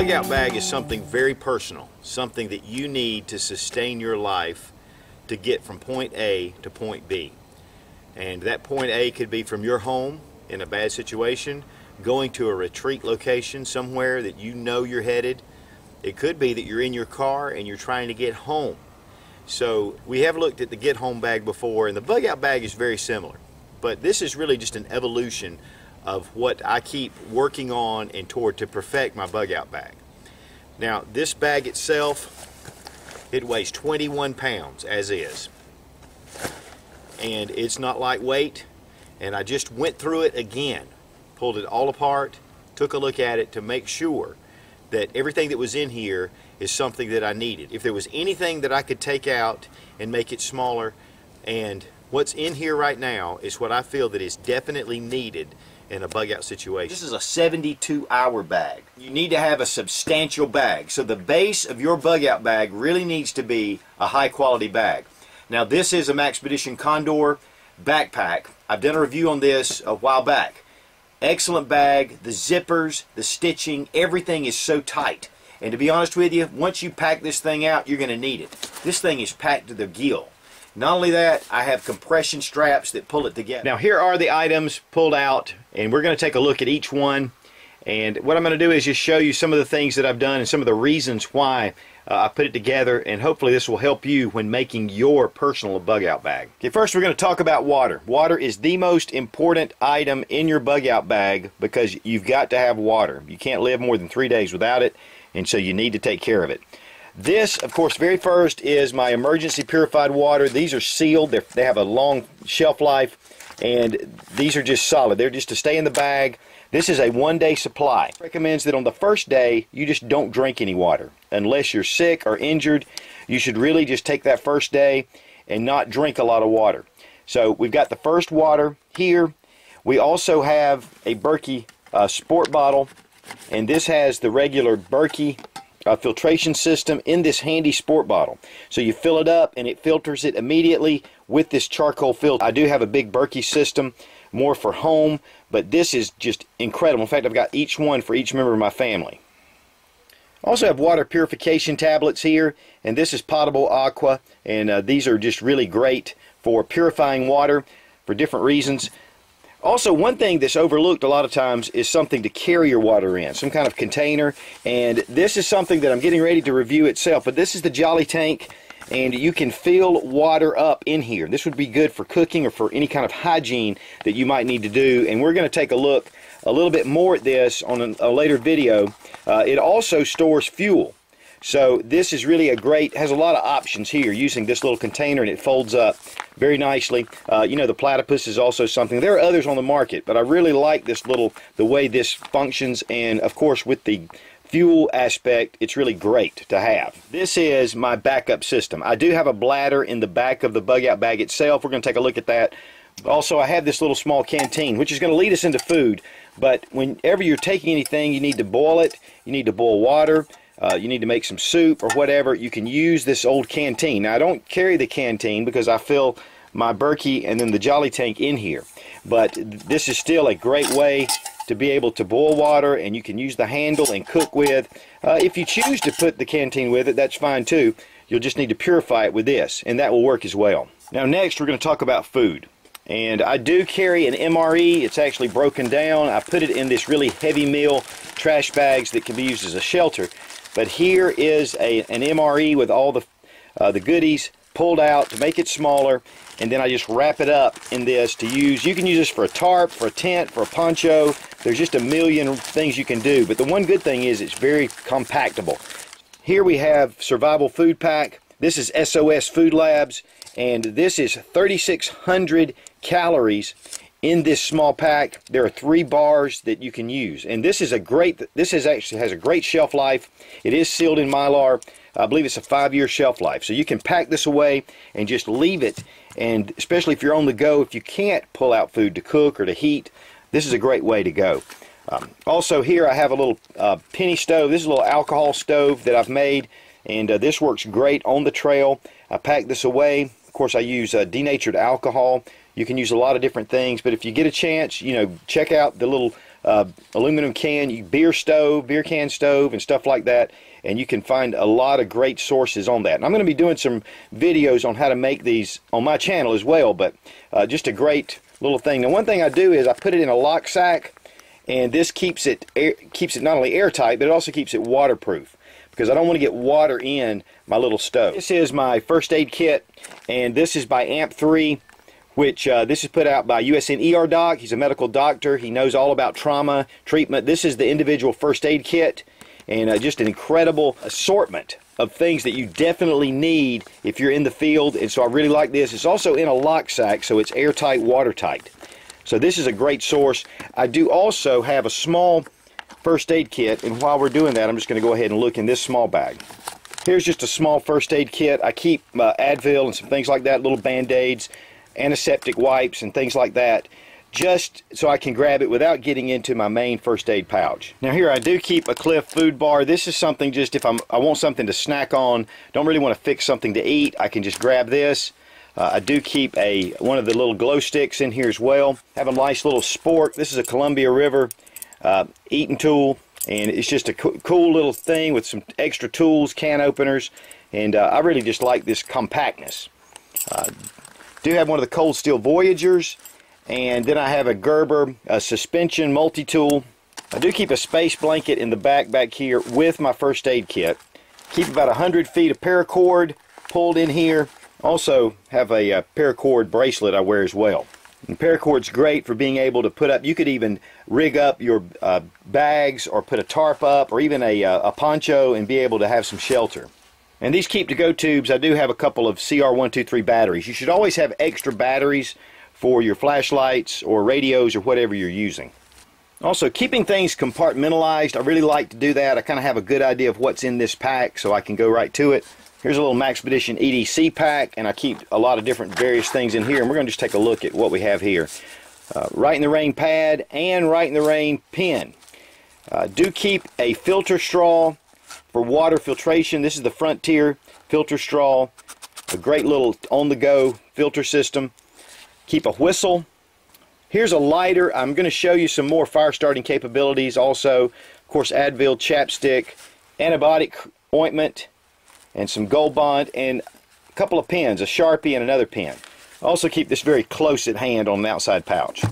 bug out bag is something very personal, something that you need to sustain your life to get from point A to point B. And that point A could be from your home in a bad situation, going to a retreat location somewhere that you know you're headed. It could be that you're in your car and you're trying to get home. So we have looked at the get home bag before, and the bug out bag is very similar. But this is really just an evolution of what I keep working on and toward to perfect my bug out bag. Now this bag itself, it weighs 21 pounds as is. And it's not lightweight, and I just went through it again, pulled it all apart, took a look at it to make sure that everything that was in here is something that I needed. If there was anything that I could take out and make it smaller, and what's in here right now is what I feel that is definitely needed in a bug out situation. This is a 72-hour bag. You need to have a substantial bag. So the base of your bug out bag really needs to be a high quality bag. Now this is a Maxpedition Condor backpack. I've done a review on this a while back. Excellent bag, the zippers, the stitching, everything is so tight. And to be honest with you, once you pack this thing out, you're going to need it. This thing is packed to the gill. Not only that, I have compression straps that pull it together. Now here are the items pulled out, and we're going to take a look at each one. And what I'm going to do is just show you some of the things that I've done and some of the reasons why I put it together, and hopefully this will help you when making your personal bug out bag. Okay, first we're going to talk about water. Water is the most important item in your bug out bag because you've got to have water. You can't live more than 3 days without it, and so you need to take care of it. This, of course, very first is my emergency purified water. These are sealed. They have a long shelf life, and these are just solid. They're just to stay in the bag. This is a one-day supply. It recommends that on the first day, you just don't drink any water. Unless you're sick or injured, you should really just take that first day and not drink a lot of water. So we've got the first water here. We also have a Berkey sport bottle, and this has the regular Berkey filtration system in this handy sport bottle. So you fill it up and it filters it immediately with this charcoal filter. I do have a big Berkey system, more for home, but this is just incredible. In fact, I've got each one for each member of my family. I also have water purification tablets here, and this is Potable Aqua, and these are just really great for purifying water for different reasons. Also, one thing that's overlooked a lot of times is something to carry your water in, some kind of container, and this is something that I'm getting ready to review itself, but this is the Jolly Tank, and you can fill water up in here. This would be good for cooking or for any kind of hygiene that you might need to do, and we're going to take a look a little bit more at this on a later video. It also stores fuel. So this is really has a lot of options here using this little container, and it folds up very nicely. You know, the Platypus is also something. There are others on the market, but I really like the way this functions, and of course with the fuel aspect, it's really great to have. This is my backup system. I do have a bladder in the back of the bug out bag itself. We're going to take a look at that. Also, I have this little small canteen, which is going to lead us into food, but whenever you're taking anything, you need to boil it. You need to boil water. You need to make some soup or whatever. You can use this old canteen. Now, I don't carry the canteen because I fill my Berkey and then the Jolly Tank in here, but this is still a great way to be able to boil water, and you can use the handle and cook with. If you choose to put the canteen with it, that's fine too. You'll just need to purify it with this, and that will work as well. Now next we're going to talk about food. And I do carry an MRE. It's actually broken down. I put it in this really heavy meal trash bags that can be used as a shelter. But here is an MRE with all the goodies pulled out to make it smaller, and then I just wrap it up in this to use. You can use this for a tarp, for a tent, for a poncho. There's just a million things you can do, but the one good thing is it's very compactable. Here we have Survival Food Pack. This is SOS Food Labs, and this is 3,600 calories in this small pack. There are 3 bars that you can use, and this actually has a great shelf life. It is sealed in Mylar. I believe it's a 5-year shelf life, so you can pack this away and just leave it. And especially if you're on the go, if you can't pull out food to cook or to heat, this is a great way to go. Also here I have a little penny stove. This is a little alcohol stove that I've made, and this works great on the trail. I pack this away. Of course, I use denatured alcohol. You can use a lot of different things, but if you get a chance, you know, check out the little aluminum can, beer can stove, and stuff like that. And you can find a lot of great sources on that. And I'm going to be doing some videos on how to make these on my channel as well, but just a great little thing. Now, one thing I do is I put it in a lock sack, and this keeps it not only airtight, but it also keeps it waterproof, because I don't want to get water in my little stove. This is my first aid kit, and this is by AMP3, which this is put out by USN ER Doc. He's a medical doctor. He knows all about trauma treatment. This is the individual first aid kit, and just an incredible assortment of things that you definitely need if you're in the field. And so I really like this. It's also in a lock sack, so it's airtight, watertight. So this is a great source. I do also have a small first aid kit, and while we're doing that, I'm just going to go ahead and look in this small bag. Here's just a small first aid kit. I keep Advil and some things like that, little Band-Aids, antiseptic wipes, and things like that, just so I can grab it without getting into my main first aid pouch. Now here I do keep a Clif food bar. This is something just if I want something to snack on, don't really want to fix something to eat, I can just grab this. I do keep one of the little glow sticks in here as well. Have a nice little spork. This is a Columbia River eating tool, and it's just a cool little thing with some extra tools, can openers, and I really just like this compactness. Do have one of the Cold Steel Voyagers, and then I have a Gerber suspension multi-tool. I do keep a space blanket in the back here with my first aid kit. Keep about 100 feet of paracord pulled in here. Also have a paracord bracelet I wear as well. And paracord's great for being able to put up, you could even rig up your bags or put a tarp up or even a poncho and be able to have some shelter. And these keep-to-go tubes, I do have a couple of CR123 batteries. You should always have extra batteries for your flashlights or radios or whatever you're using. Also, keeping things compartmentalized, I really like to do that. I kind of have a good idea of what's in this pack, so I can go right to it. Here's a little Maxpedition EDC pack, and I keep a lot of different various things in here, and we're going to just take a look at what we have here. Right in the Rain pad and Right in the Rain pen. Do keep a filter straw for water filtration. This is the Frontier filter straw, a great little on-the-go filter system. Keep a whistle. Here's a lighter. I'm going to show you some more fire starting capabilities also. Of course, Advil chapstick, antibiotic ointment, and some Gold Bond, and a couple of pens, a Sharpie and another pen. Also keep this very close at hand on the outside pouch.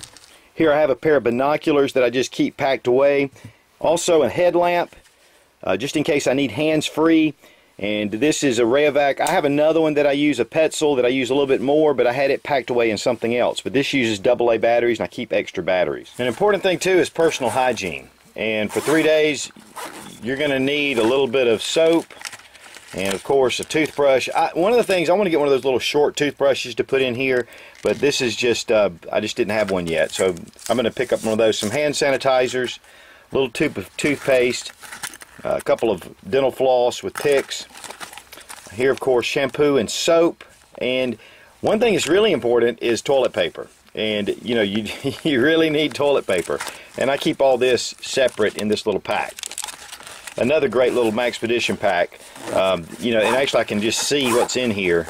Here I have a pair of binoculars that I just keep packed away. Also a headlamp, just in case I need hands-free. And this is a Rayovac. I have another one that I use, a Petzl, that I use a little bit more, but I had it packed away in something else. But this uses AA batteries, and I keep extra batteries. An important thing, too, is personal hygiene. And for 3 days, you're going to need a little bit of soap and, of course, a toothbrush. One of the things, I want to get one of those little short toothbrushes to put in here, but this is just, I just didn't have one yet. So I'm going to pick up one of those. Some hand sanitizers, a little tube of toothpaste, a couple of dental floss with picks. Here, of course, shampoo and soap. And one thing that's really important is toilet paper. And, you know, you really need toilet paper. And I keep all this separate in this little pack. Another great little Maxpedition pack. You know, and actually I can just see what's in here.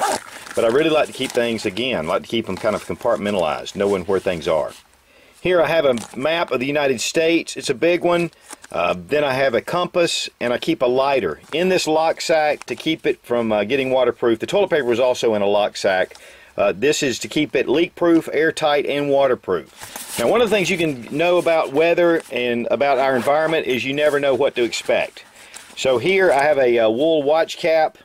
But I really like to keep things, again, like to keep them kind of compartmentalized, knowing where things are. Here I have a map of the United States. It's a big one. Then I have a compass, and I keep a lighter in this lock sack to keep it from getting waterproof. The toilet paper was also in a lock sack. This is to keep it leak-proof, airtight, and waterproof. Now, one of the things you can know about weather and about our environment is you never know what to expect. So here I have a wool watch cap.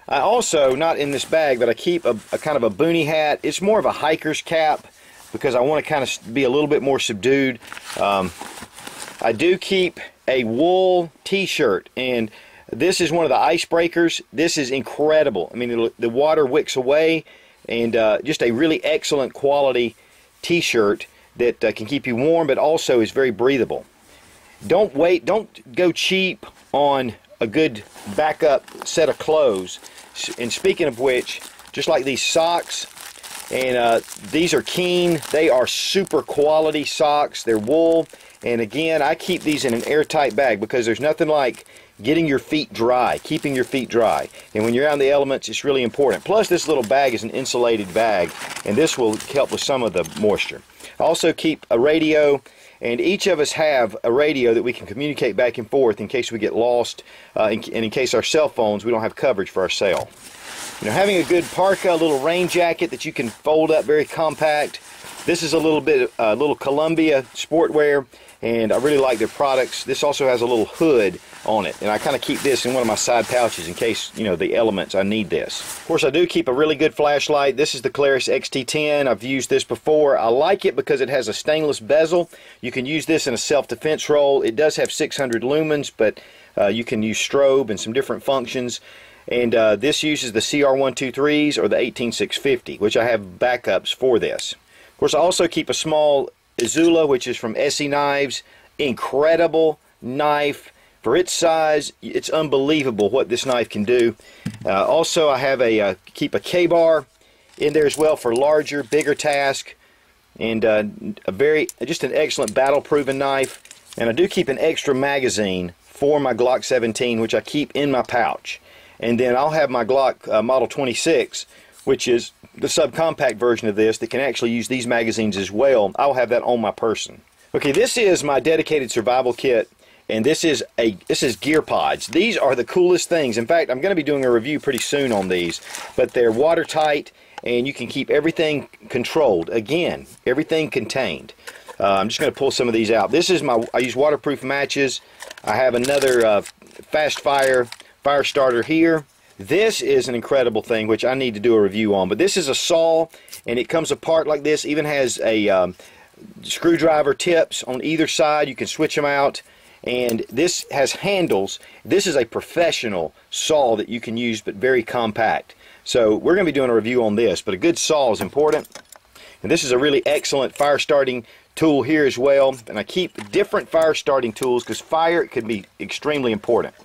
I also, not in this bag, but I keep a kind of a boonie hat. It's more of a hiker's cap because I want to kind of be a little bit more subdued. I do keep a wool t-shirt, and this is one of the icebreakers. This is incredible. I mean, the water wicks away, and just a really excellent quality t-shirt that can keep you warm, but also is very breathable. Don't go cheap on a good backup set of clothes. And speaking of which, just like these socks, and these are Keen. They are super quality socks. They're wool. And again, I keep these in an airtight bag because there's nothing like getting your feet dry, keeping your feet dry. And when you're out in the elements, it's really important. Plus, this little bag is an insulated bag, and this will help with some of the moisture. I also keep a radio, and each of us have a radio that we can communicate back and forth in case we get lost, and in case our cell phones, we don't have coverage for our cell. You know, having a good parka, a little rain jacket that you can fold up, very compact. This is a little Columbia sportwear, and I really like their products. This also has a little hood on it, and I kind of keep this in one of my side pouches in case, you know, the elements, I need this. Of course, I do keep a really good flashlight. This is the Claris XT10. I've used this before. I like it because it has a stainless bezel. You can use this in a self-defense role. It does have 600 lumens, but you can use strobe and some different functions. And this uses the CR123s or the 18650, which I have backups for this. Of course, I also keep a small Izula, which is from Essie Knives. Incredible knife. For its size, it's unbelievable what this knife can do. Also, I have keep a K-bar in there as well for larger, bigger task. And just an excellent battle-proven knife. And I do keep an extra magazine for my Glock 17, which I keep in my pouch. And then I'll have my Glock Model 26, which is the subcompact version of this that can actually use these magazines as well. I'll have that on my person. Okay, this is my dedicated survival kit, and this is Gear Pods. These are the coolest things. In fact, I'm going to be doing a review pretty soon on these, but they're watertight, and you can keep everything controlled. Again, everything contained. I'm just going to pull some of these out. This is I use waterproof matches. I have another fast fire starter here. This is an incredible thing, which I need to do a review on. But this is a saw, and it comes apart like this. Even has a screwdriver tips on either side. You can switch them out. And this has handles. This is a professional saw that you can use, but very compact. So we're going to be doing a review on this. But a good saw is important. And this is a really excellent fire starting tool here as well. And I keep different fire starting tools because fire can be extremely important.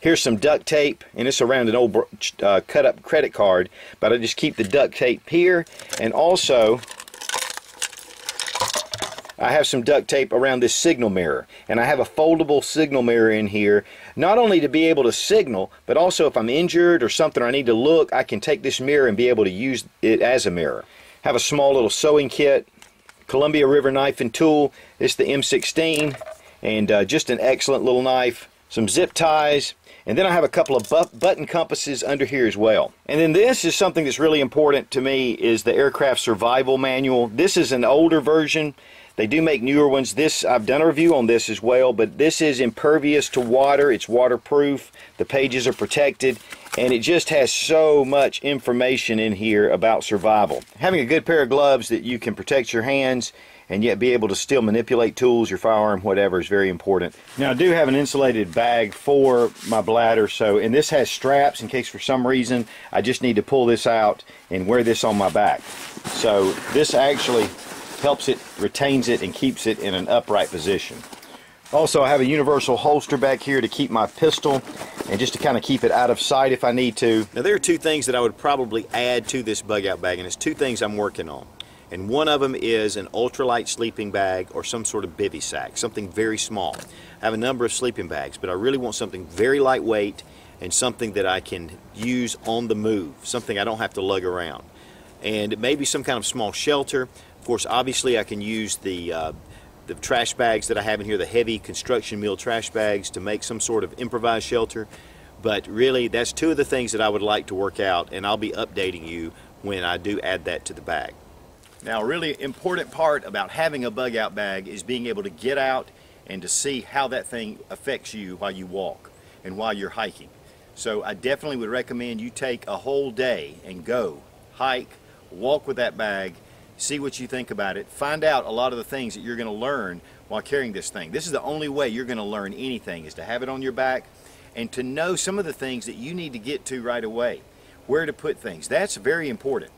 Here's some duct tape, and it's around an old cut up credit card, but I just keep the duct tape here. And also I have some duct tape around this signal mirror, and I have a foldable signal mirror in here, not only to be able to signal, but also if I'm injured or something or I need to look, I can take this mirror and be able to use it as a mirror. Have a small little sewing kit, Columbia River knife and tool. It's the M16, and just an excellent little knife. Some zip ties. And then I have a couple of button compasses under here as well. And then this is something that's really important to me, is the Aircraft Survival Manual. This is an older version. They do make newer ones. I've done a review on this as well, but this is impervious to water. It's waterproof. The pages are protected, and it just has so much information in here about survival. Having a good pair of gloves that you can protect your hands and yet be able to still manipulate tools, your firearm, whatever, is very important. Now, I do have an insulated bag for my bladder, and this has straps in case for some reason I just need to pull this out and wear this on my back. So this actually helps it, retains it, and keeps it in an upright position. Also, I have a universal holster back here to keep my pistol and just to kind of keep it out of sight if I need to. Now, there are two things that I would probably add to this bug out bag, and it's two things I'm working on. And one of them is an ultralight sleeping bag or some sort of bivy sack, something very small. I have a number of sleeping bags, but I really want something very lightweight and something that I can use on the move, something I don't have to lug around. And maybe some kind of small shelter. Of course, obviously I can use the trash bags that I have in here, the heavy construction mill trash bags, to make some sort of improvised shelter. But really, that's two of the things that I would like to work out, and I'll be updating you when I do add that to the bag. Now, a really important part about having a bug out bag is being able to get out and to see how that thing affects you while you walk and while you're hiking. So I definitely would recommend you take a whole day and go hike, walk with that bag, see what you think about it, find out a lot of the things that you're going to learn while carrying this thing. This is the only way you're going to learn anything, is to have it on your back and to know some of the things that you need to get to right away, where to put things. That's very important.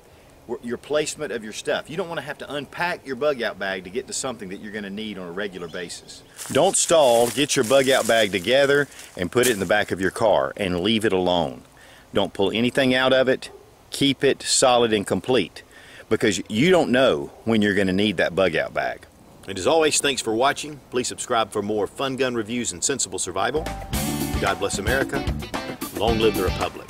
Your placement of your stuff. You don't want to have to unpack your bug out bag to get to something that you're going to need on a regular basis. Don't stall. Get your bug out bag together and put it in the back of your car and leave it alone. Don't pull anything out of it. Keep it solid and complete, because you don't know when you're going to need that bug out bag. And as always, thanks for watching. Please subscribe for more fun gun reviews and sensible survival. God bless America. Long live the Republic.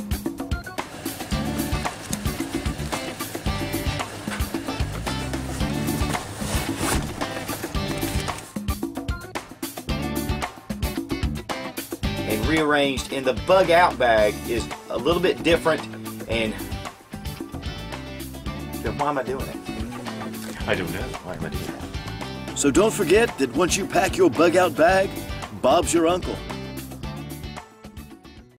rearranged. In the bug out bag is a little bit different, and why am I doing it? I don't know. Why am I doing that? So don't forget that once you pack your bug out bag, Bob's your uncle.